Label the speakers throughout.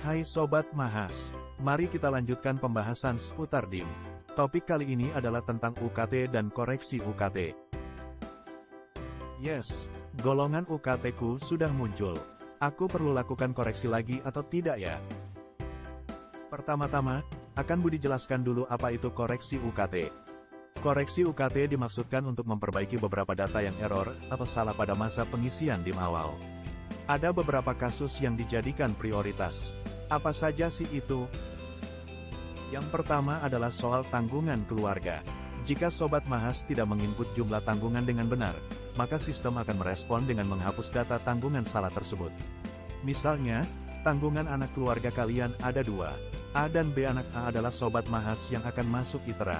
Speaker 1: Hai Sobat Mahas, mari kita lanjutkan pembahasan seputar DIM. Topik kali ini adalah tentang UKT dan koreksi UKT. Yes, golongan UKT ku sudah muncul. Aku perlu lakukan koreksi lagi atau tidak ya? Pertama-tama, akan Budi jelaskan dulu apa itu koreksi UKT. Koreksi UKT dimaksudkan untuk memperbaiki beberapa data yang error atau salah pada masa pengisian DIM awal. Ada beberapa kasus yang dijadikan prioritas. Apa saja sih itu? Yang pertama adalah soal tanggungan keluarga. Jika Sobat Mahas tidak menginput jumlah tanggungan dengan benar, maka sistem akan merespon dengan menghapus data tanggungan salah tersebut. Misalnya, tanggungan anak keluarga kalian ada dua. A dan B. Anak A adalah Sobat Mahas yang akan masuk ITERA.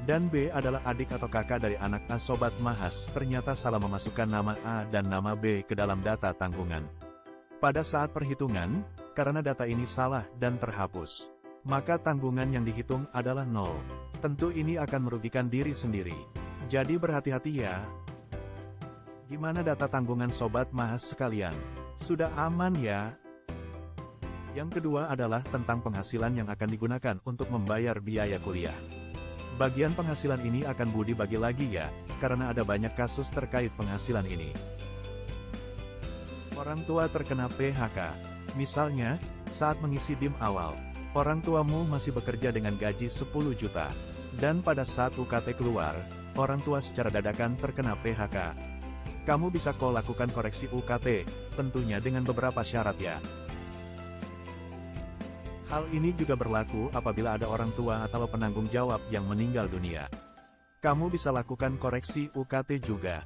Speaker 1: Dan B adalah adik atau kakak dari anak A. Sobat Mahas ternyata salah memasukkan nama A dan nama B ke dalam data tanggungan. Pada saat perhitungan, karena data ini salah dan terhapus, maka tanggungan yang dihitung adalah 0. Tentu ini akan merugikan diri sendiri. Jadi berhati-hati ya. Gimana data tanggungan Sobat Mahas sekalian? Sudah aman ya? Yang kedua adalah tentang penghasilan yang akan digunakan untuk membayar biaya kuliah. Bagian penghasilan ini akan Budi bagi lagi ya, karena ada banyak kasus terkait penghasilan ini. Orang tua terkena PHK. Misalnya, saat mengisi DIM awal, orang tuamu masih bekerja dengan gaji 10 juta. Dan pada saat UKT keluar, orang tua secara dadakan terkena PHK. Kamu bisa lakukan koreksi UKT, tentunya dengan beberapa syarat ya. Hal ini juga berlaku apabila ada orang tua atau penanggung jawab yang meninggal dunia. Kamu bisa lakukan koreksi UKT juga.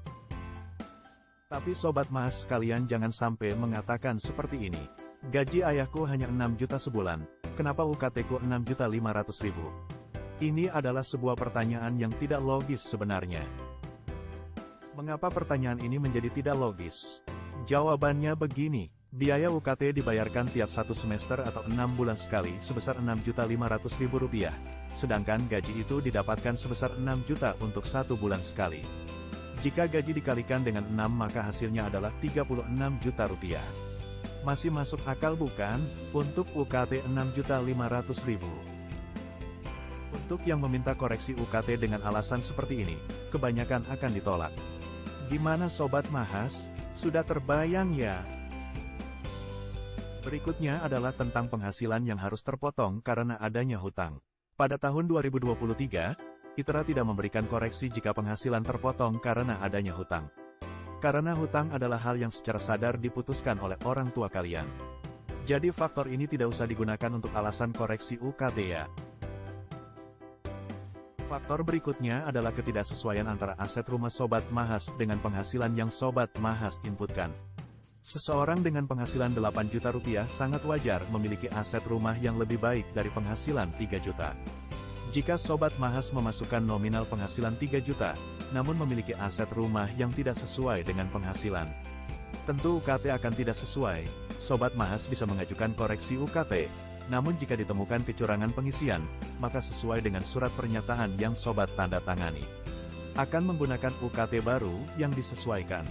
Speaker 1: Tapi Sobat Mahas sekalian jangan sampai mengatakan seperti ini. Gaji ayahku hanya 6 juta sebulan, kenapa UKT ku 6.500.000? Ini adalah sebuah pertanyaan yang tidak logis sebenarnya. Mengapa pertanyaan ini menjadi tidak logis? Jawabannya begini. Biaya UKT dibayarkan tiap 1 semester atau 6 bulan sekali sebesar Rp6.500.000, sedangkan gaji itu didapatkan sebesar 6 juta untuk 1 bulan sekali. Jika gaji dikalikan dengan 6 maka hasilnya adalah Rp36 juta. Masih masuk akal bukan? Untuk UKT 6.500.000. Untuk yang meminta koreksi UKT dengan alasan seperti ini, kebanyakan akan ditolak. Gimana Sobat Mahas? Sudah terbayang ya? Berikutnya adalah tentang penghasilan yang harus terpotong karena adanya hutang. Pada tahun 2023, ITERA tidak memberikan koreksi jika penghasilan terpotong karena adanya hutang. Karena hutang adalah hal yang secara sadar diputuskan oleh orang tua kalian. Jadi faktor ini tidak usah digunakan untuk alasan koreksi UKT ya. Faktor berikutnya adalah ketidaksesuaian antara aset rumah Sobat Mahas dengan penghasilan yang Sobat Mahas inputkan. Seseorang dengan penghasilan 8 juta rupiah sangat wajar memiliki aset rumah yang lebih baik dari penghasilan 3 juta. Jika Sobat Mahas memasukkan nominal penghasilan 3 juta, namun memiliki aset rumah yang tidak sesuai dengan penghasilan, tentu UKT akan tidak sesuai. Sobat Mahas bisa mengajukan koreksi UKT, namun jika ditemukan kecurangan pengisian, maka sesuai dengan surat pernyataan yang Sobat tanda tangani, akan menggunakan UKT baru yang disesuaikan.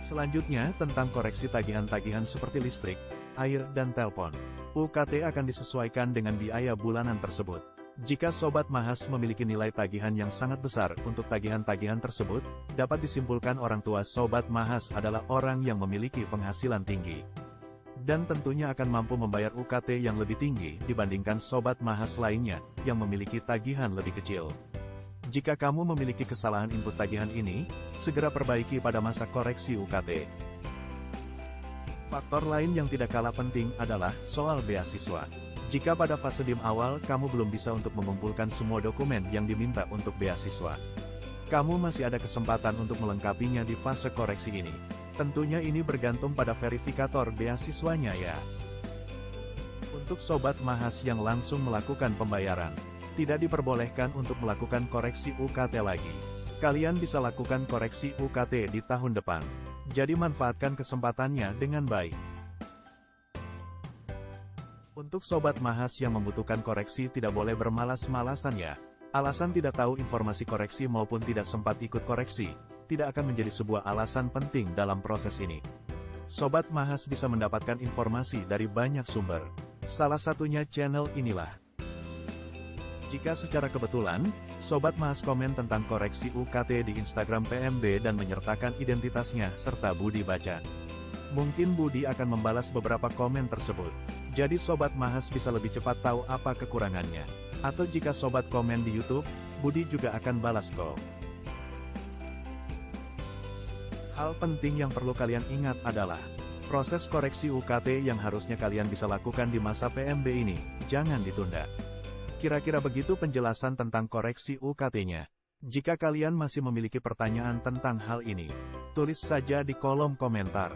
Speaker 1: Selanjutnya, tentang koreksi tagihan-tagihan seperti listrik, air, dan telepon. UKT akan disesuaikan dengan biaya bulanan tersebut. Jika Sobat Mahas memiliki nilai tagihan yang sangat besar untuk tagihan-tagihan tersebut, dapat disimpulkan orang tua Sobat Mahas adalah orang yang memiliki penghasilan tinggi. Dan tentunya akan mampu membayar UKT yang lebih tinggi dibandingkan Sobat Mahas lainnya, yang memiliki tagihan lebih kecil. Jika kamu memiliki kesalahan input tagihan ini, segera perbaiki pada masa koreksi UKT. Faktor lain yang tidak kalah penting adalah soal beasiswa. Jika pada fase DIM awal kamu belum bisa untuk mengumpulkan semua dokumen yang diminta untuk beasiswa, kamu masih ada kesempatan untuk melengkapinya di fase koreksi ini. Tentunya ini bergantung pada verifikator beasiswanya ya. Untuk Sobat Mahas yang langsung melakukan pembayaran, tidak diperbolehkan untuk melakukan koreksi UKT lagi. Kalian bisa lakukan koreksi UKT di tahun depan. Jadi manfaatkan kesempatannya dengan baik. Untuk Sobat Mahas yang membutuhkan koreksi tidak boleh bermalas-malasan ya. Alasan tidak tahu informasi koreksi maupun tidak sempat ikut koreksi, tidak akan menjadi sebuah alasan penting dalam proses ini. Sobat Mahas bisa mendapatkan informasi dari banyak sumber. Salah satunya channel inilah. Jika secara kebetulan, Sobat Mahas komen tentang koreksi UKT di Instagram PMB dan menyertakan identitasnya serta Budi baca, mungkin Budi akan membalas beberapa komen tersebut. Jadi Sobat Mahas bisa lebih cepat tahu apa kekurangannya. Atau jika Sobat komen di YouTube, Budi juga akan balas kok. Hal penting yang perlu kalian ingat adalah, proses koreksi UKT yang harusnya kalian bisa lakukan di masa PMB ini, jangan ditunda. Kira-kira begitu penjelasan tentang koreksi UKT-nya. Jika kalian masih memiliki pertanyaan tentang hal ini, tulis saja di kolom komentar.